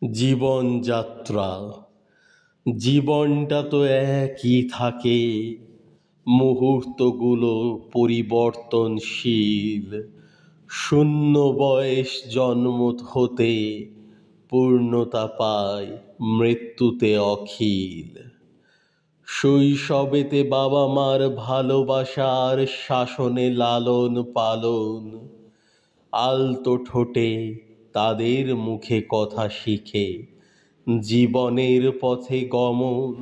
জীবনযাত্রা জীবনটা তো একই থাকে, মুহূর্তগুলো পরিবর্তনশীল। শূন্য বয়স জন্ম হতে পূর্ণতা পায় মৃত্যুতে অখিল। শৈশবেতে বাবা মার ভালোবাসার শাসনে লালন পালন, আলতো ঠোঁটে তাদের মুখে কথা শিখে জীবনের পথে গমন।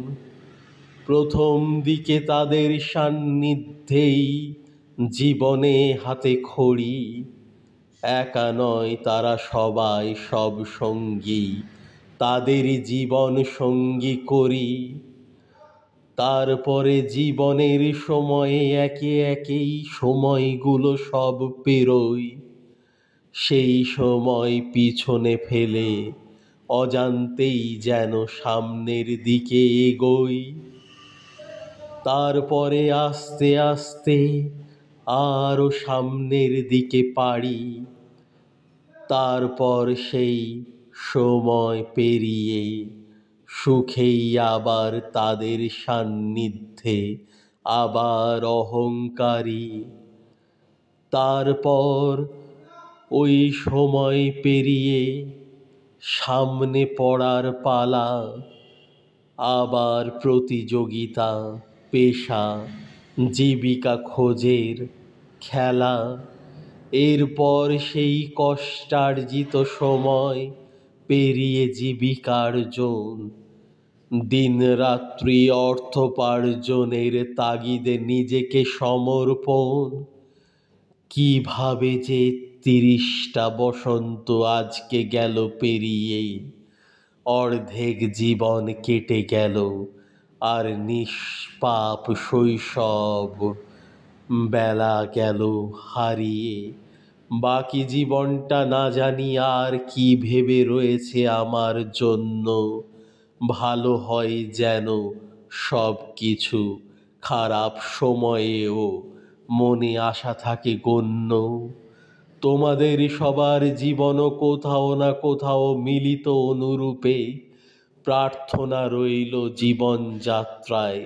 প্রথম দিকে তাদের সান্নিধ্যেই জীবনে হাতে খড়ি, একা নয় তারা সবাই সব সঙ্গী, তাদেরই জীবন সঙ্গী করি। তারপরে জীবনের সময়ে একে একেই সময়গুলো সব পেরোই, সেই সময় পিছনে ফেলে অজান্তেই যেন সামনের দিকে এগোই। তারপরে আস্তে আস্তে আরো সামনের দিকে পাড়ি, তারপর সেই সময় পেরিয়ে সুখেই আবার তাদের সান্নিধ্যে আবার অহংকারী। তারপর ওই সময় পেরিয়ে সামনে পড়ার পালা, আবার প্রতিযোগিতা, পেশা, জীবিকা খোঁজের খেলা। এরপর সেই কষ্টার্জিত সময় পেরিয়ে জীবিকার্জন, দিনরাত্রি অর্থোপার্জনের তাগিদে নিজেকে সমর্পণ। কিভাবে যে ৩০টা বসন্ত আজকে গেল পেরিয়ে, অর্ধেক জীবন কেটে গেল আর নিষ্পাপ শৈশব বেলা গেল হারিয়ে। বাকি জীবনটা না জানি আর কি ভেবে রয়েছে আমার জন্য। ভালো হয় যেন সব কিছু, খারাপ সময়েও মনে আশা থাকে গণ্য। তোমাদের সবার জীবনও কোথাও না কোথাও মিলিত অনুরূপে। প্রার্থনা রইল জীবনযাত্রায়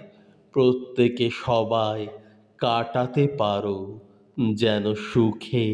প্রত্যেকে সবাই কাটাতে পারো যেন সুখে।